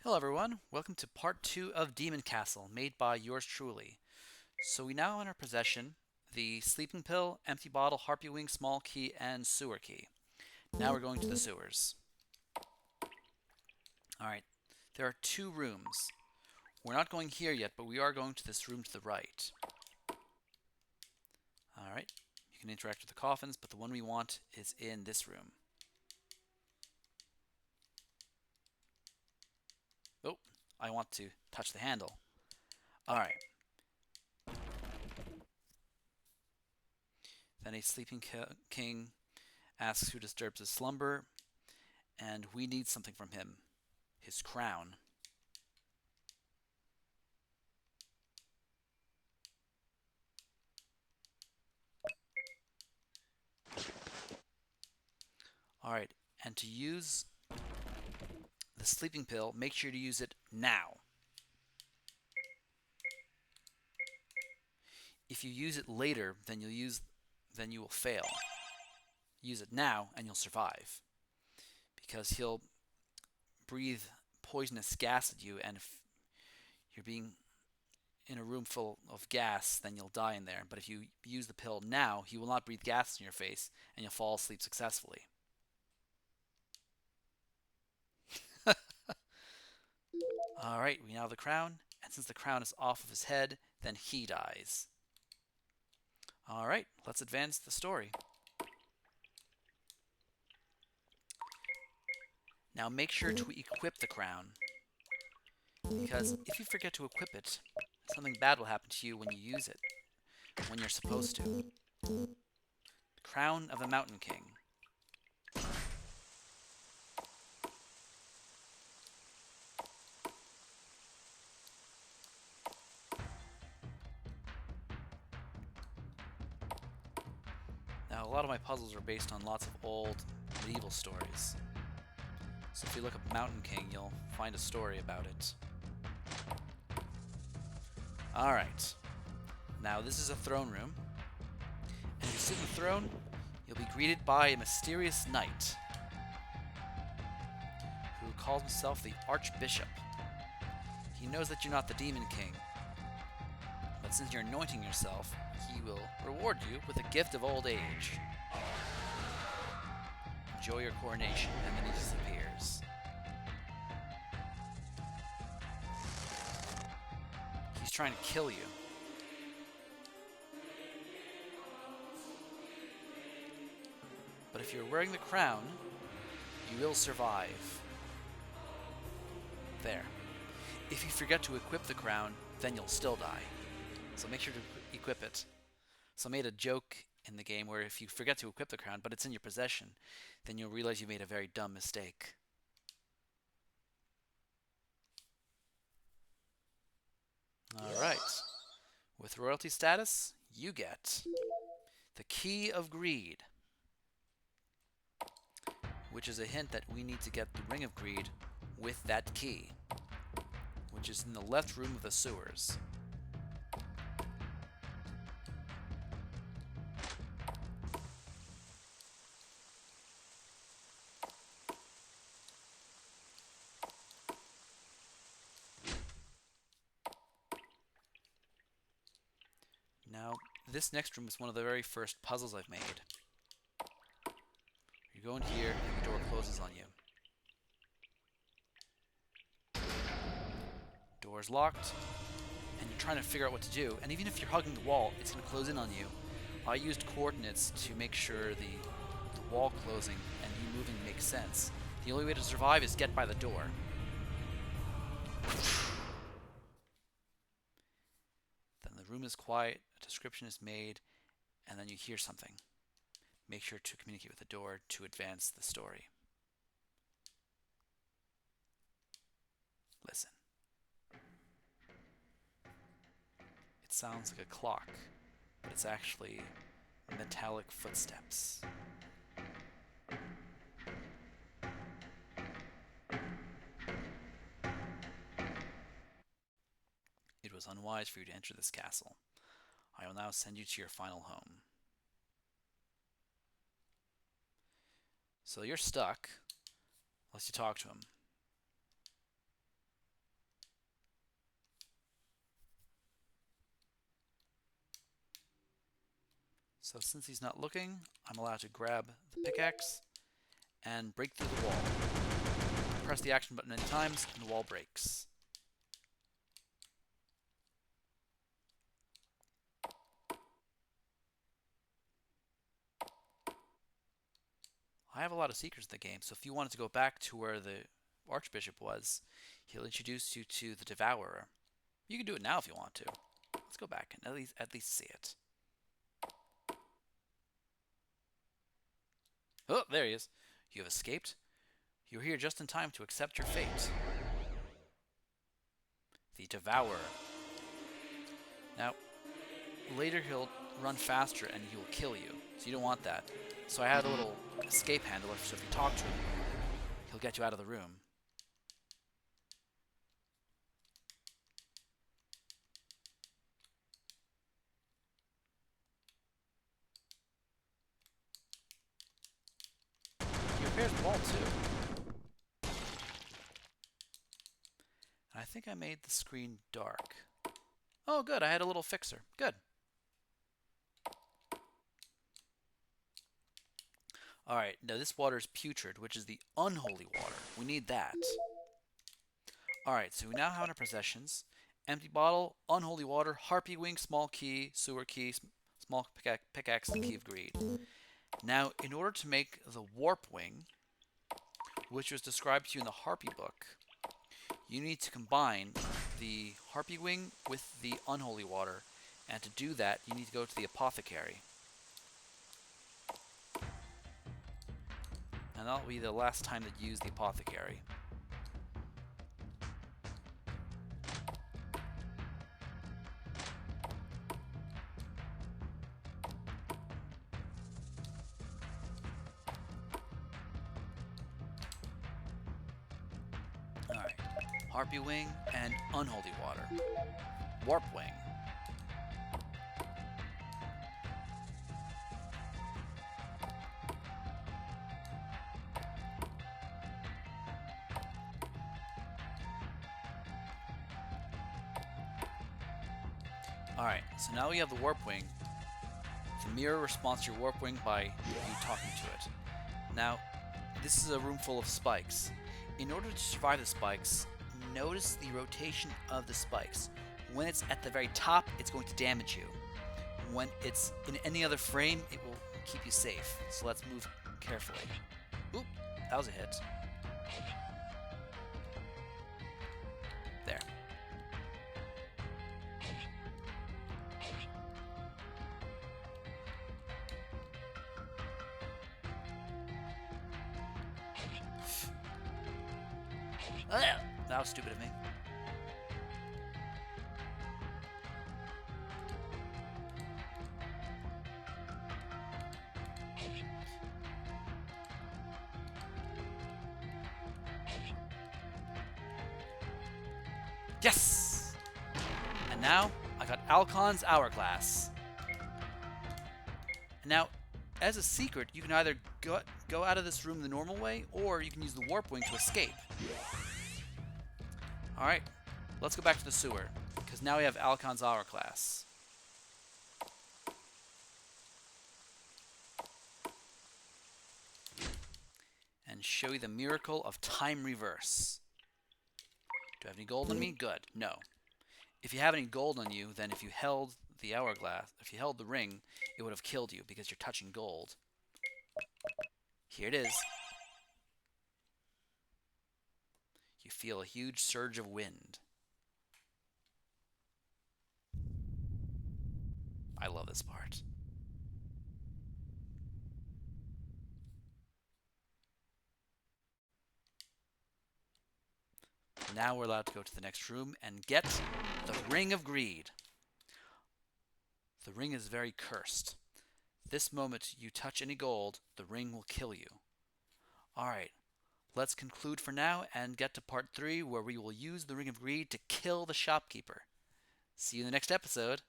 Hello everyone, welcome to part 2 of Demon Castle, made by yours truly. So we now have in our possession the sleeping pill, empty bottle, harpy wing, small key, and sewer key. Now we're going to the sewers. Alright, there are two rooms. We're not going here yet, but we are going to this room to the right. Alright, you can interact with the coffins, but the one we want is in this room. Oh, I want to touch the handle. Alright. Then a sleeping king asks who disturbs his slumber, and we need something from him. His crown. Alright, and to use the sleeping pill, make sure to use it now. If you use it later, then you will fail. Use it now and you'll survive. Because he'll breathe poisonous gas at you, and if you're being in a room full of gas, then you'll die in there. But if you use the pill now, he will not breathe gas in your face and you'll fall asleep successfully. Alright, we now have the crown, and since the crown is off of his head, then he dies. Alright, let's advance the story. Now make sure to equip the crown, because if you forget to equip it, something bad will happen to you when you use it, when you're supposed to. The Crown of the Mountain King. Now, a lot of my puzzles are based on lots of old medieval stories. So if you look up Mountain King, you'll find a story about it. Alright. Now, this is a throne room. And if you sit in the throne, you'll be greeted by a mysterious knight who calls himself the Archbishop. He knows that you're not the Demon King, but since you're anointing yourself, he will reward you with a gift of old age. Enjoy your coronation, and then he disappears. He's trying to kill you. But if you're wearing the crown, you will survive. There. If you forget to equip the crown, then you'll still die. So make sure to equip it. So I made a joke in the game where if you forget to equip the crown, but it's in your possession, then you'll realize you made a very dumb mistake. Alright. With royalty status, you get the Key of Greed, which is a hint that we need to get the Ring of Greed with that key, which is in the left room of the sewers. Now, this next room is one of the very first puzzles I've made. You go in here, and the door closes on you. Door's locked, and you're trying to figure out what to do. And even if you're hugging the wall, it's going to close in on you. I used coordinates to make sure the wall closing and you moving makes sense. The only way to survive is get by the door. Then the room is quiet, a description is made, and then you hear something. Make sure to communicate with the door to advance the story. Listen. It sounds like a clock, but it's actually metallic footsteps. It was unwise for you to enter this castle. I will now send you to your final home. So you're stuck, unless you talk to him. So since he's not looking, I'm allowed to grab the pickaxe and break through the wall. Press the action button many times and the wall breaks. I have a lot of secrets in the game, so if you wanted to go back to where the Archbishop was, he'll introduce you to the Devourer. You can do it now if you want to. Let's go back and at least see it. Oh, there he is. You have escaped. You're here just in time to accept your fate. The Devourer. Now, later he'll run faster and he will kill you, so you don't want that. So I had a little escape handler, so if you talk to him, he'll get you out of the room. He repairs the wall too. I think I made the screen dark. Oh, good. I had a little fixer. Good. Alright, now this water is putrid, which is the unholy water. We need that. Alright, so we now have in our possessions empty bottle, unholy water, harpy wing, small key, sewer key, small pickaxe, and key of greed. Now, in order to make the warp wing, which was described to you in the harpy book, you need to combine the harpy wing with the unholy water, and to do that, you need to go to the apothecary. And that'll be the last time that you use the apothecary. Alright. Harpy wing and unholy water. Warp wing. Alright, so now we have the warp wing. The mirror responds to your warp wing by you talking to it. Now, this is a room full of spikes. In order to survive the spikes, notice the rotation of the spikes. When it's at the very top, it's going to damage you. When it's in any other frame, it will keep you safe. So let's move carefully. Oop, that was a hit. There. That was stupid of me. Yes! And now, I got Alcon's Hourglass. And now, as a secret, you can either go out of this room the normal way, or you can use the warp wing to escape. Alright, let's go back to the sewer, because now we have Alcon's Hourglass. And show you the miracle of time reverse. Do I have any gold on me? Good. No. If you have any gold on you, then if you held the hourglass, if you held the ring, it would have killed you because you're touching gold. Here it is. You feel a huge surge of wind. I love this part. Now we're allowed to go to the next room and get the Ring of Greed. The ring is very cursed. This moment you touch any gold, the ring will kill you. Alright, let's conclude for now and get to part 3 where we will use the Ring of Greed to kill the shopkeeper. See you in the next episode.